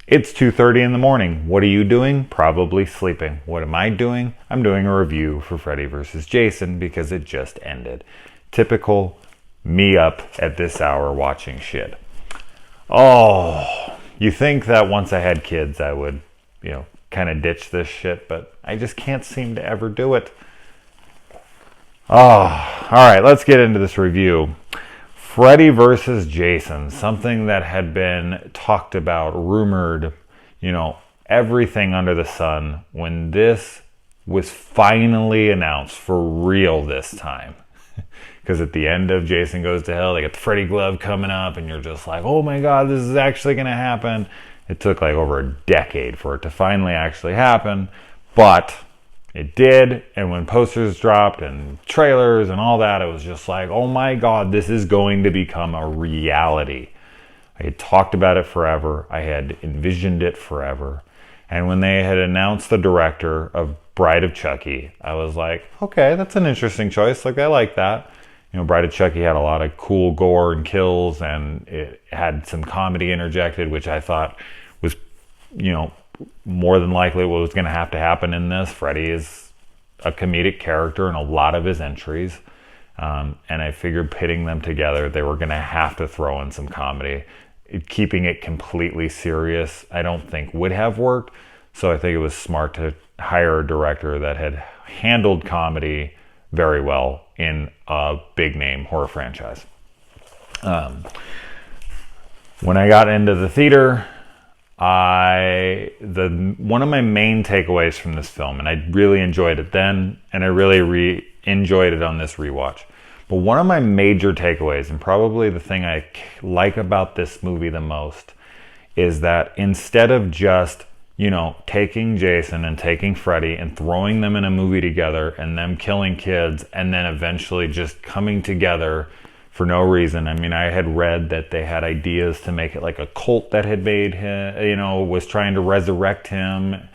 It's 2:30 in the morning. What are you doing? Probably sleeping. What am I doing? I'm doing a review for Freddy vs. Jason because it just ended. Typical me up at this hour watching shit. Oh, you think that once I had kids I would, kind of ditch this shit, but I just can't seem to ever do it. Oh, all right, let's get into this review. Freddy versus Jason, something that had been talked about, rumored, everything under the sun, when this was finally announced for real this time. Because at the end of Jason Goes to Hell, they got the Freddy glove coming up, and you're just like, oh my God, this is actually going to happen. It took like over a decade for it to finally actually happen, but it did. And when posters dropped and trailers and all that, it was just like, oh my God, this is going to become a reality. I had talked about it forever. I had envisioned it forever. And when they had announced the director of Bride of Chucky, I was like, okay, that's an interesting choice. Like, I like that. Bride of Chucky had a lot of cool gore and kills, and it had some comedy interjected, which I thought was, more than likely what was going to happen in this. Freddy is a comedic character in a lot of his entries. And I figured pitting them together, they were going to have to throw in some comedy. Keeping it completely serious, I don't think would have worked. So I think it was smart to hire a director that had handled comedy very well in a big name horror franchise. When I got into the theater, one of my main takeaways from this film, and I really enjoyed it then, and I really enjoyed it on this rewatch. But one of my major takeaways, and probably the thing I like about this movie the most, is that instead of just, taking Jason and taking Freddy and throwing them in a movie together and them killing kids and then eventually just coming together for no reason. I mean, I had read that they had ideas to make it like a cult that had made him, was trying to resurrect him,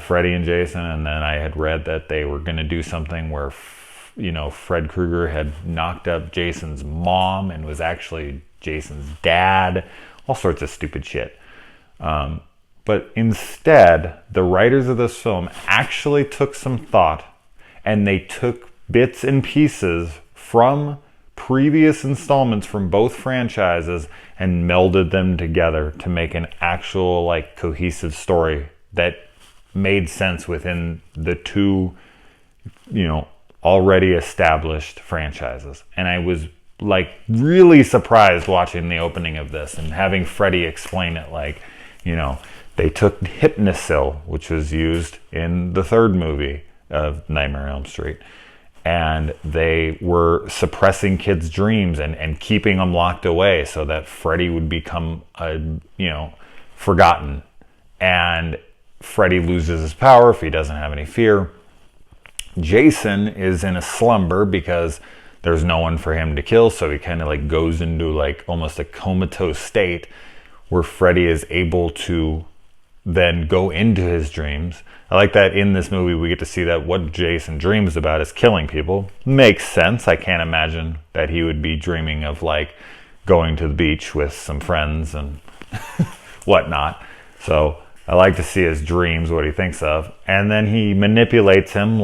Freddy and Jason. And then I had read that they were going to do something where, Fred Krueger had knocked up Jason's mom and was actually Jason's dad, all sorts of stupid shit. But instead, the writers of this film actually took some thought, and they took bits and pieces from previous installments from both franchises and melded them together to make an actual cohesive story that made sense within the two already established franchises. And I was really surprised watching the opening of this and having Freddy explain it they took Hypnosil, which was used in the third movie of Nightmare on Elm Street, and they were suppressing kids' dreams and keeping them locked away so that Freddy would become forgotten, and Freddy loses his power if he doesn't have any fear. Jason is in a slumber because there's no one for him to kill, so he kind of goes into almost a comatose state where Freddy is able to then go into his dreams. I like that in this movie we get to see that what Jason dreams about is killing people. Makes sense. I can't imagine that he would be dreaming of going to the beach with some friends and whatnot. So I like to see his dreams, what he thinks of. And then he manipulates him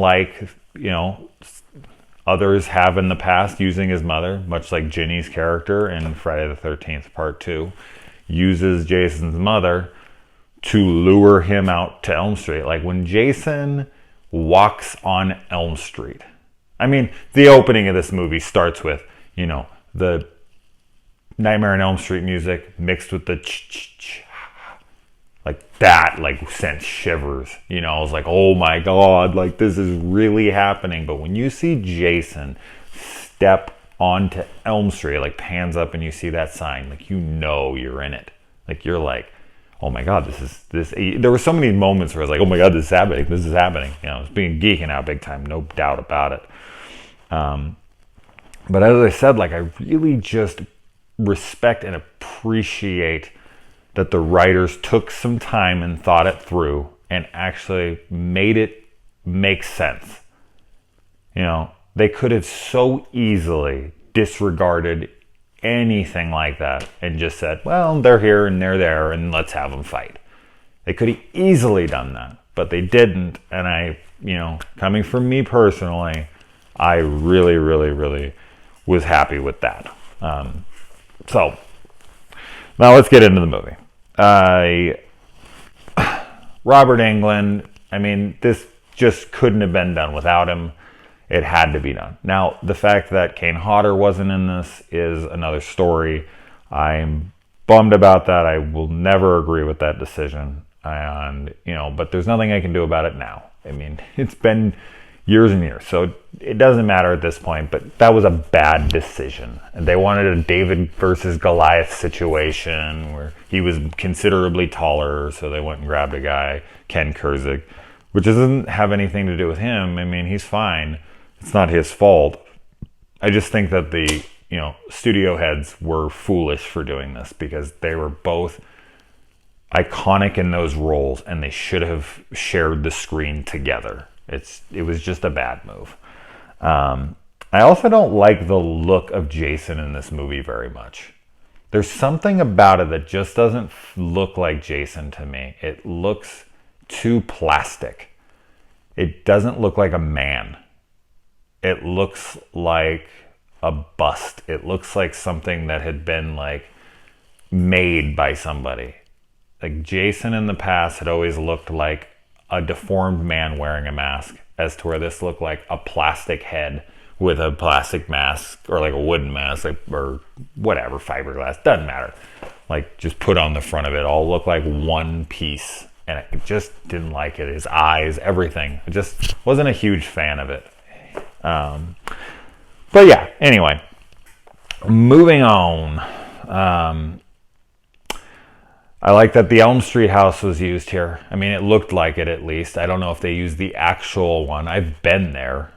others have in the past, using his mother, much like Ginny's character in Friday the 13th Part 2, uses Jason's mother to lure him out to Elm Street. When Jason walks on Elm Street, I mean, the opening of this movie starts with, the Nightmare on Elm Street music mixed with the ch-ch-ch, that sent shivers. I was like, oh my God, this is really happening. But when you see Jason step onto Elm Street, pans up and you see that sign, you're in it. You're like, oh my God, this. There were so many moments where I was like, oh my God, this is happening. I was geeking out big time, no doubt about it. But as I said, I really just respect and appreciate that the writers took some time and thought it through and actually made it make sense. They could have so easily disregarded anything like that and just said, well, they're here and they're there and let's have them fight. They could have easily done that, but they didn't. And I, coming from me personally, I really, really, really was happy with that. So now let's get into the movie. Robert Englund, this just couldn't have been done without him. It had to be done. Now, the fact that Kane Hodder wasn't in this is another story. I'm bummed about that. I will never agree with that decision. And, but there's nothing I can do about it now. It's been years and years, so it doesn't matter at this point, but that was a bad decision. And they wanted a David versus Goliath situation where he was considerably taller, so they went and grabbed a guy, Ken Kurzik, which doesn't have anything to do with him. He's fine. It's not his fault. I just think that the, studio heads were foolish for doing this because they were both iconic in those roles and they should have shared the screen together. It was just a bad move. I also don't like the look of Jason in this movie very much. There's something about it that just doesn't look like Jason to me. It looks too plastic. It doesn't look like a man. It looks like a bust. It looks like something that had been made by somebody. Like Jason in the past had always looked like a deformed man wearing a mask, as to where this looked like a plastic head with a plastic mask, or like a wooden mask, or whatever, fiberglass, doesn't matter. Just put on the front of it, all looked like one piece. And I just didn't like it. His eyes, everything. I just wasn't a huge fan of it. But yeah, anyway, moving on. I like that the Elm Street house was used here. It looked like it at least. I don't know if they used the actual one. I've been there.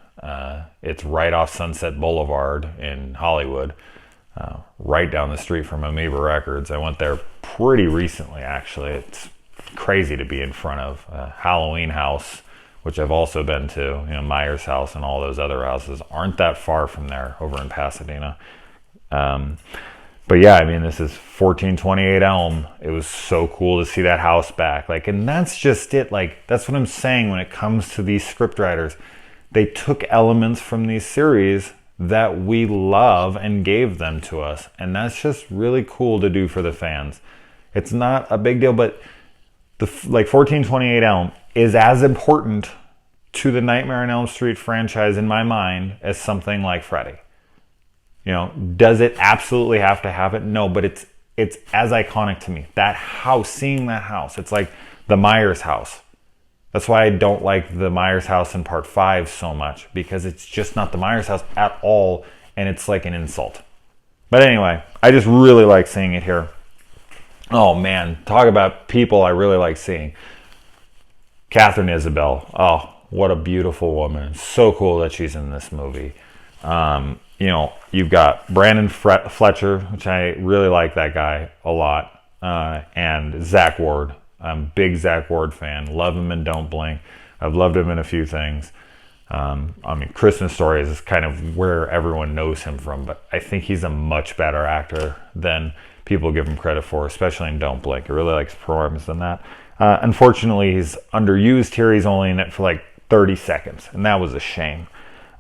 It's right off Sunset Boulevard in Hollywood, right down the street from Amoeba Records. I went there pretty recently, actually. It's crazy to be in front of Halloween house, which I've also been to. Myers house and all those other houses aren't that far from there over in Pasadena. But yeah, this is 1428 Elm. It was so cool to see that house back. And that's just it. That's what I'm saying when it comes to these scriptwriters. They took elements from these series that we love and gave them to us. And that's just really cool to do for the fans. It's not a big deal, but 1428 Elm is as important to the Nightmare on Elm Street franchise in my mind as something like Freddy. Does it absolutely have to have it? No, but it's as iconic to me. That house, seeing that house, it's like the Myers house. That's why I don't like the Myers house in part 5 so much, because it's just not the Myers house at all, and it's like an insult. But anyway, I just really like seeing it here. Oh man, talk about people I really like seeing. Catherine Isabel. Oh, what a beautiful woman. So cool that she's in this movie. You've got Brandon Fletcher, which I really like that guy a lot, and Zach Ward. I'm a big Zach Ward fan. Love him in Don't Blink. I've loved him in a few things. Christmas Story is kind of where everyone knows him from, but I think he's a much better actor than people give him credit for, especially in Don't Blink. I really like his performance in that. Unfortunately, he's underused here. He's only in it for 30 seconds, and that was a shame.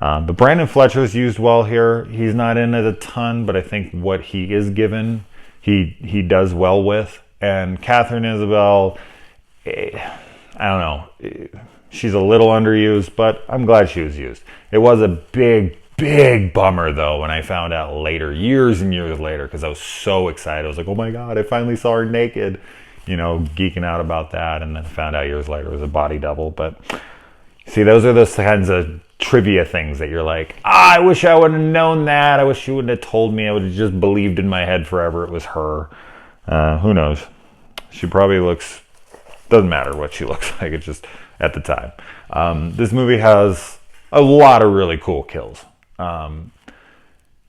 But Brandon Fletcher's used well here. He's not in it a ton, but I think what he is given, he does well with. And Catherine Isabel, I don't know. She's a little underused, but I'm glad she was used. It was a big, big bummer, though, when I found out later, years and years later, because I was so excited. I was like, oh my God, I finally saw her naked, geeking out about that. And then found out years later it was a body double. But see, those are those kinds of trivia things that you're like, I wish I would have known that. I wish you wouldn't have told me. I would have just believed in my head forever it was her. Who knows? She probably doesn't matter what she looks like. It's just at the time. This movie has a lot of really cool kills. And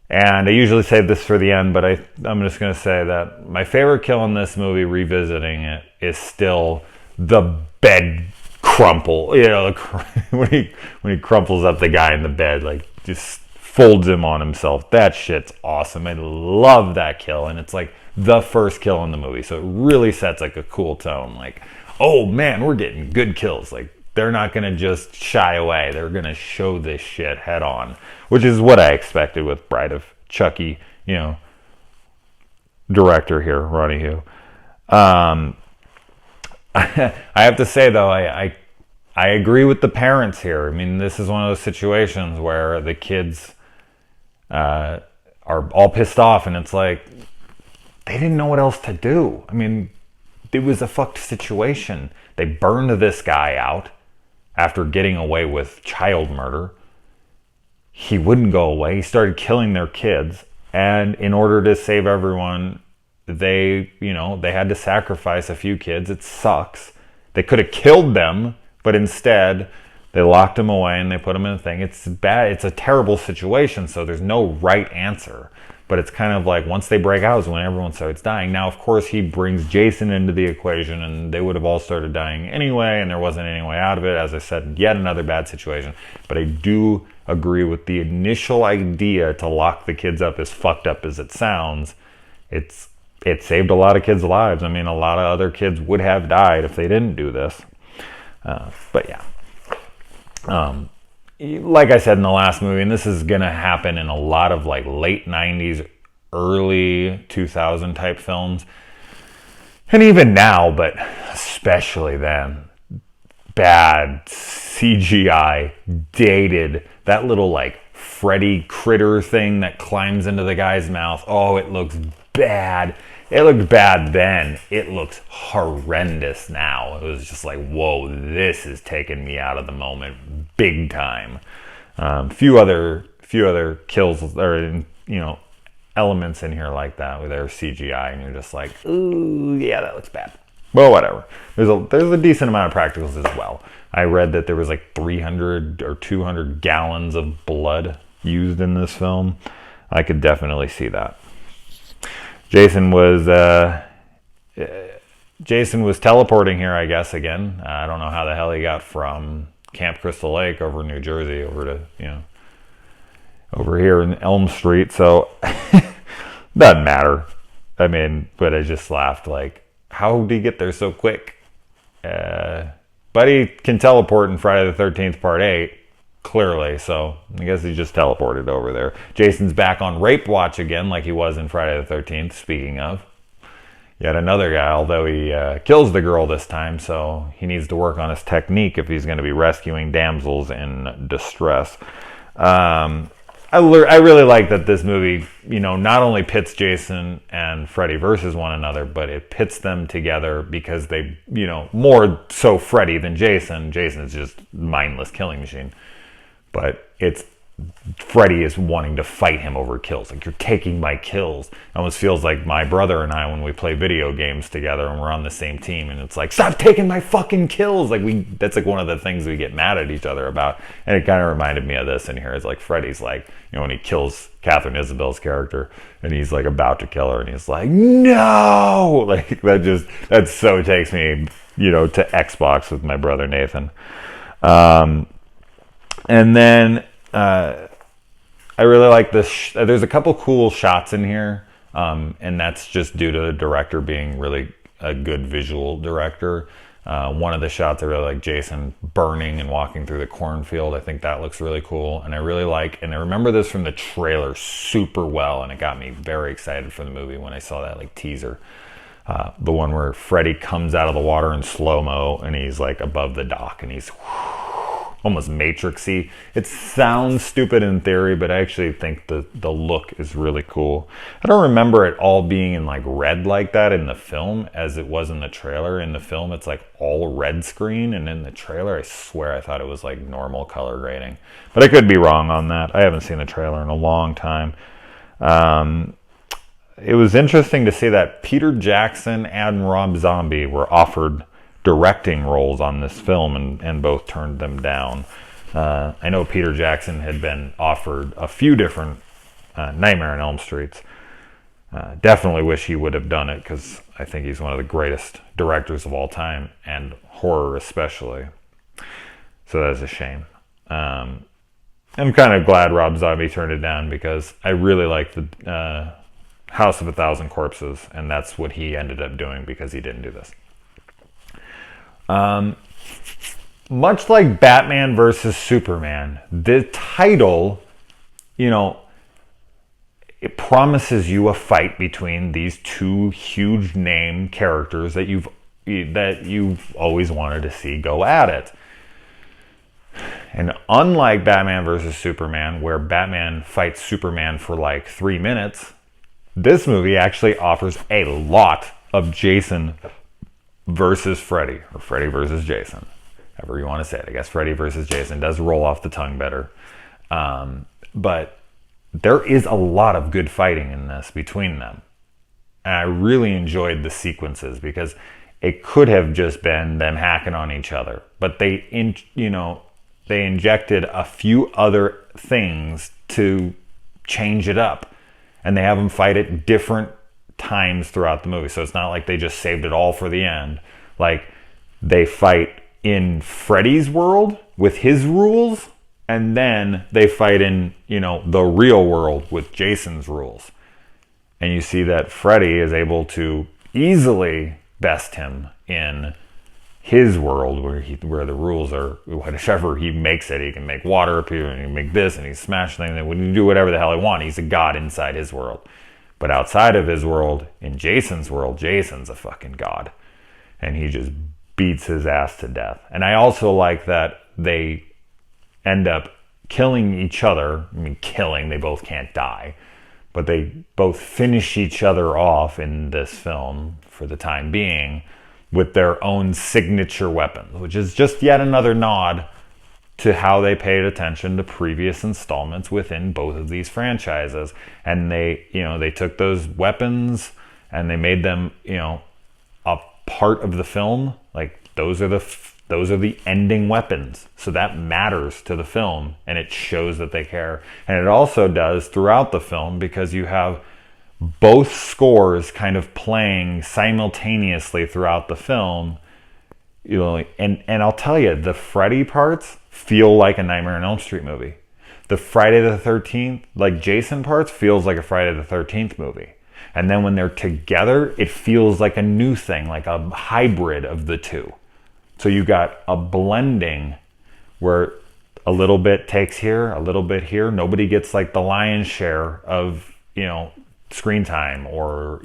I usually save this for the end, but I'm just going to say that my favorite kill in this movie, revisiting it, is still the bed crumple. When he crumples up the guy in the bed, just folds him on himself. That shit's awesome. I love that kill, and it's the first kill in the movie, so it really sets a cool tone. oh man, we're getting good kills. Like, they're not going to just shy away. They're going to show this shit head on, which is what I expected with Bride of Chucky, you know, director here, Ronnie Hu. I have to say, though, I agree with the parents here. I mean, this is one of those situations where the kids are all pissed off, and it's like, they didn't know what else to do. I mean, it was a fucked situation. They burned this guy out after getting away with child murder. He wouldn't go away. He started killing their kids. And in order to save everyone, they had to sacrifice a few kids. It sucks. They could have killed them, but instead they locked them away and they put them in a thing. It's bad. It's a terrible situation, so there's no right answer. But it's kind of like once they break out is when everyone starts dying. Now, of course, he brings Jason into the equation, and they would have all started dying anyway, and there wasn't any way out of it. As I said, yet another bad situation. But I do agree with the initial idea to lock the kids up, as fucked up as it sounds. It saved a lot of kids' lives. I mean, a lot of other kids would have died if they didn't do this. But yeah. Like I said in the last movie, and this is going to happen in a lot of like late 90s, early 2000 type films. And even now, but especially then, bad CGI, dated, that little like Freddy critter thing that climbs into the guy's mouth. Oh, it looks bad. It looked bad then. It looks horrendous now. It was just like, whoa, this is taking me out of the moment big time. Few other kills or elements in here like that where there's CGI and you're just like, ooh, yeah, that looks bad. Well, whatever. There's a decent amount of practicals as well. I read that there was like 300 or 200 gallons of blood used in this film. I could definitely see that. Jason was teleporting here, I guess, again. I don't know how the hell he got from Camp Crystal Lake over New Jersey over to, over here in Elm Street. So, doesn't matter. I mean, but I just laughed like, how did he get there so quick? But he can teleport in Friday the 13th Part 8. Clearly, so I guess he just teleported over there. Jason's back on rape watch again, like he was in Friday the 13th, speaking of. Yet another guy, although he kills the girl this time, so he needs to work on his technique if he's going to be rescuing damsels in distress. I really like that this movie, not only pits Jason and Freddy versus one another, but it pits them together because they, more so Freddy than Jason. Jason is just mindless killing machine. But Freddy is wanting to fight him over kills. Like, you're taking my kills. It almost feels like my brother and I when we play video games together and we're on the same team. And it's like, stop taking my fucking kills. Like, that's like one of the things we get mad at each other about. And it kind of reminded me of this in here. It's like Freddy's like, when he kills Catherine Isabel's character and he's like about to kill her and he's like, no! Like, that so takes me, to Xbox with my brother Nathan. And then I really like this. There's a couple cool shots in here, and that's just due to the director being really a good visual director. One of the shots I really like, Jason burning and walking through the cornfield. I think that looks really cool. And I really like, and I remember this from the trailer super well, and it got me very excited for the movie when I saw that like teaser. The one where Freddy comes out of the water in slow-mo, and he's like above the dock, and he's almost Matrix-y. It sounds stupid in theory, but I actually think the look is really cool. I don't remember it all being in like red like that in the film as it was in the trailer. In the film, it's like all red screen, and in the trailer, I swear I thought it was like normal color grading. But I could be wrong on that. I haven't seen the trailer in a long time. It was interesting to see that Peter Jackson and Rob Zombie were offered directing roles on this film and both turned them down. I know Peter Jackson had been offered a few different Nightmare on Elm Streets. Definitely wish he would have done it because I think he's one of the greatest directors of all time, and horror especially. So that's a shame. I'm kind of glad Rob Zombie turned it down because I really like the House of a Thousand Corpses, and that's what he ended up doing because he didn't do this. Much like Batman versus Superman, the title, it promises you a fight between these two huge name characters that you've always wanted to see go at it. And unlike Batman versus Superman, where Batman fights Superman for like 3 minutes, this movie actually offers a lot of Jason versus Freddy, or Freddy versus Jason, however you want to say it. I guess Freddy versus Jason does roll off the tongue better. But there is a lot of good fighting in this between them. And I really enjoyed the sequences because it could have just been them hacking on each other. But they injected a few other things to change it up. And they have them fight at different times throughout the movie. So it's not like they just saved it all for the end. Like, they fight in Freddy's world with his rules, and then they fight in, the real world with Jason's rules. And you see that Freddy is able to easily best him in his world where the rules are whatever he makes it. He can make water appear, and he can make this, and he smash things, and when you do whatever the hell he wants, he's a god inside his world. But outside of his world, in Jason's world, Jason's a fucking god. And he just beats his ass to death. And I also like that they end up killing each other. I mean, they both can't die. But they both finish each other off in this film, for the time being, with their own signature weapons, which is just yet another nod to how they paid attention to previous installments within both of these franchises. And they took those weapons and they made them, a part of the film. Like, those are the ending weapons. So that matters to the film, and it shows that they care. And it also does throughout the film, because you have both scores kind of playing simultaneously throughout the film. And I'll tell you, the Freddy parts feel like a Nightmare on Elm Street movie. The Friday the 13th, like Jason parts, feels like a Friday the 13th movie. And then when they're together, it feels like a new thing, like a hybrid of the two. So you got a blending where a little bit takes here, a little bit here. Nobody gets like the lion's share of, screen time or,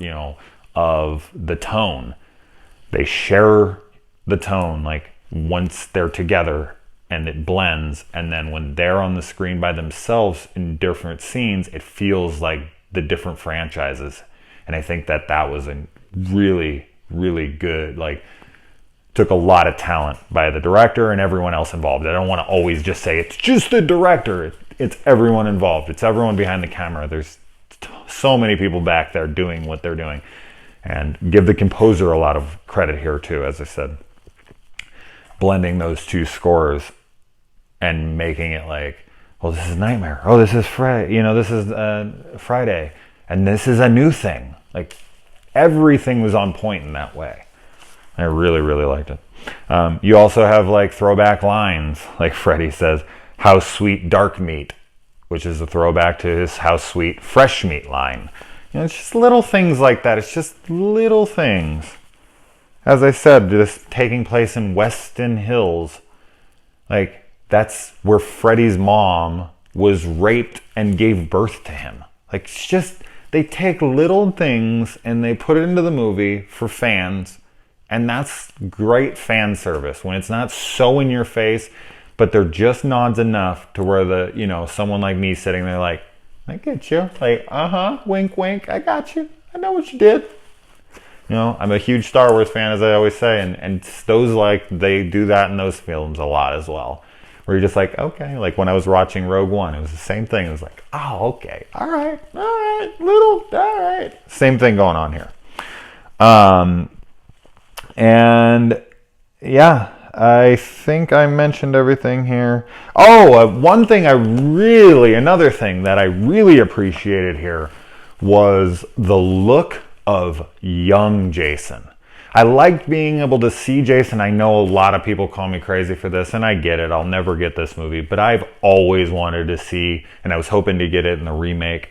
of the tone. They share the tone, like, once they're together, and it blends. And then when they're on the screen by themselves in different scenes, it feels like the different franchises. And I think that was a really, really good, like, took a lot of talent by the director and everyone else involved. I don't want to always just say it's just the director. It's everyone involved. It's everyone behind the camera. There's so many people back there doing what they're doing. And give the composer a lot of credit here too, as I said. Blending those two scores and making it like, well, this is Nightmare. Oh, this is Friday. This is Friday. And this is a new thing. Like, everything was on point in that way. I really, really liked it. You also have like throwback lines. Like Freddy says, "How sweet dark meat," which is a throwback to his "How sweet fresh meat" line. It's just little things like that. It's just little things. As I said, this taking place in Weston Hills. Like, that's where Freddy's mom was raped and gave birth to him. Like, it's just, they take little things and they put it into the movie for fans. And that's great fan service when it's not so in your face, but they're just nods enough to where someone like me sitting there like, I get you. Like, wink, wink, I got you. I know what you did. I'm a huge Star Wars fan, as I always say, and those, like, they do that in those films a lot as well. Where you're just like, okay, like when I was watching Rogue One, it was the same thing. It was like, oh, okay, all right, all right. Same thing going on here. And yeah, I think I mentioned everything here. Oh, another thing that I really appreciated here was the look of young Jason. I liked being able to see Jason. I know a lot of people call me crazy for this, and I get it. I'll never get this movie, but I've always wanted to see, and I was hoping to get it in the remake,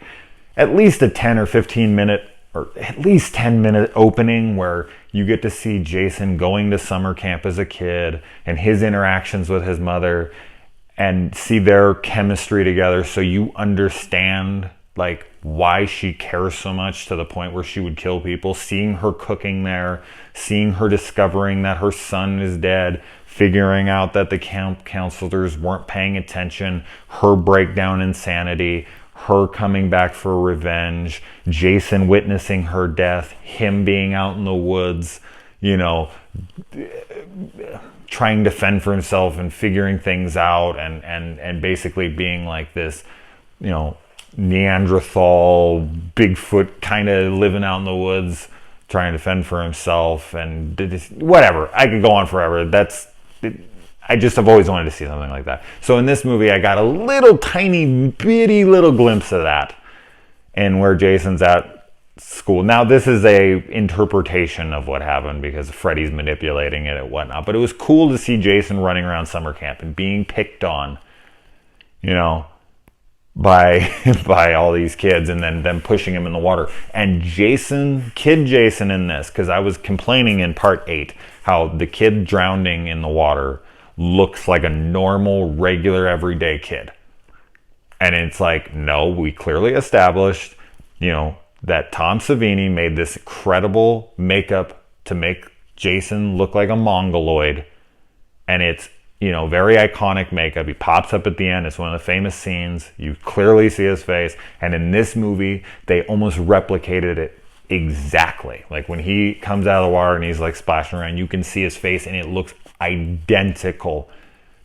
at least a 10 or 15 minute or at least 10-minute opening where you get to see Jason going to summer camp as a kid and his interactions with his mother and see their chemistry together, so you understand like why she cares so much to the point where she would kill people. Seeing her cooking there, seeing her discovering that her son is dead, figuring out that the camp counselors weren't paying attention, her breakdown insanity, her coming back for revenge, Jason witnessing her death, him being out in the woods, you know, trying to fend for himself and figuring things out, and basically being like this, you know, Neanderthal, Bigfoot kind of living out in the woods, trying to fend for himself, and whatever. I could go on forever. I just have always wanted to see something like that. So in this movie, I got a little tiny, bitty little glimpse of that, and where Jason's at school. Now, this is a interpretation of what happened because Freddy's manipulating it and whatnot, but it was cool to see Jason running around summer camp and being picked on, you know, by all these kids, and then them pushing him in the water. And kid Jason in this, because I was complaining in part 8 how the kid drowning in the water looks like a normal, regular, everyday kid. And it's like, no, we clearly established, you know, that Tom Savini made this incredible makeup to make Jason look like a mongoloid. And it's, you know, very iconic makeup. He pops up at the end. It's one of the famous scenes. You clearly see his face. And in this movie, they almost replicated it exactly. Like when he comes out of the water and he's like splashing around, you can see his face and it looks identical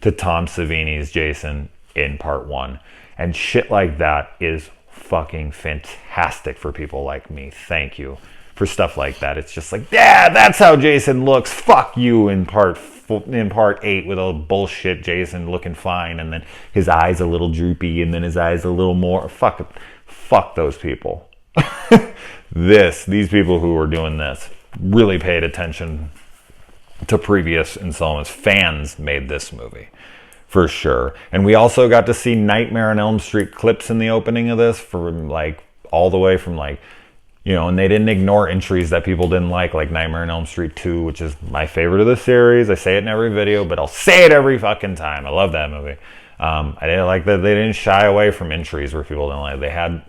to Tom Savini's Jason in part 1. And shit like that is fucking fantastic for people like me. Thank you for stuff like that. It's just like, yeah, that's how Jason looks. Fuck you in part 8 with all bullshit Jason looking fine, and then his eyes a little droopy, and then his eyes a little more. Fuck those people. These people who were doing this really paid attention to previous installments. Fans made this movie for sure. And we also got to see Nightmare on Elm Street clips in the opening of this, from like all the way from like, you know, and they didn't ignore entries that people didn't like Nightmare on Elm Street 2, which is my favorite of the series. I say it in every video, but I'll say it every fucking time. I love that movie. I didn't like that they didn't shy away from entries where people didn't like it. They had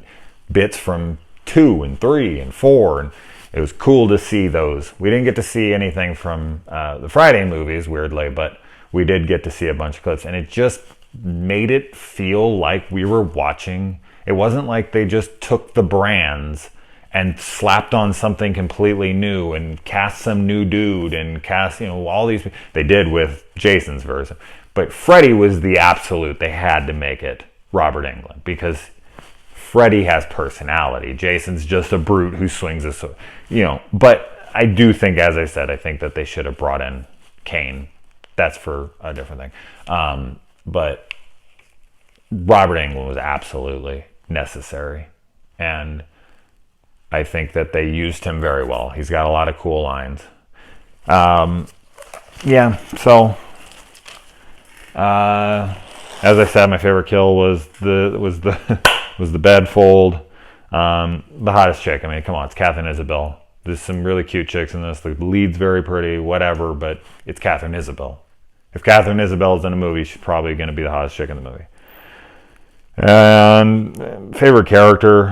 bits from 2 and 3 and 4, and it was cool to see those. We didn't get to see anything from the Friday movies, weirdly, but we did get to see a bunch of clips, and it just made it feel like we were watching. It wasn't like they just took the brands and slapped on something completely new and cast some new dude and cast, you know, all these. They did with Jason's version. But Freddy was the absolute. They had to make it Robert Englund because Freddy has personality. Jason's just a brute who swings a sword, you know. But I do think, as I said, I think that they should have brought in Kane. That's for a different thing. But Robert Englund was absolutely necessary. And I think that they used him very well. He's got a lot of cool lines. Yeah, so as I said, my favorite kill was the bed fold. The hottest chick. I mean, come on, it's Catherine Isabelle. There's some really cute chicks in this. The lead's very pretty, whatever, but it's Catherine Isabelle. If Catherine Isabelle is in a movie, she's probably going to be the hottest chick in the movie. And favorite character.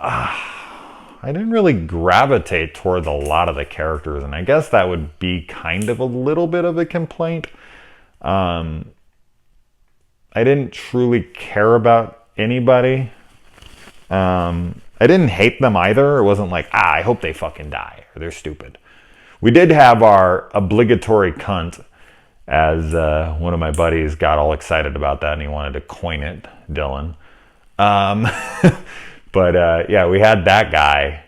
I didn't really gravitate towards a lot of the characters, and I guess that would be kind of a little bit of a complaint. I didn't truly care about anybody. I didn't hate them either. It wasn't like, I hope they fucking die or they're stupid. We did have our obligatory cunt, as one of my buddies got all excited about that and he wanted to coin it, Dylan. But yeah, we had that guy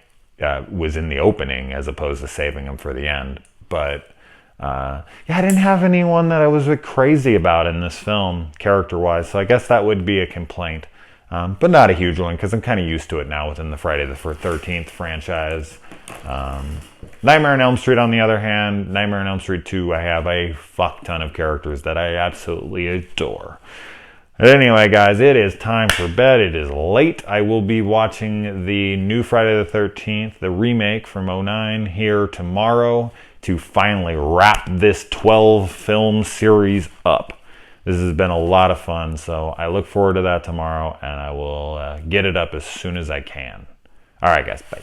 was in the opening as opposed to saving him for the end. But yeah, I didn't have anyone that I was crazy about in this film, character-wise. So I guess that would be a complaint. But not a huge one, because I'm kind of used to it now within the Friday the 13th franchise. Nightmare on Elm Street, on the other hand, Nightmare on Elm Street 2, I have a fuck ton of characters that I absolutely adore. Anyway, guys, it is time for bed. It is late. I will be watching the new Friday the 13th, the remake from '09, here tomorrow to finally wrap this 12-film series up. This has been a lot of fun, so I look forward to that tomorrow, and I will get it up as soon as I can. All right, guys, bye.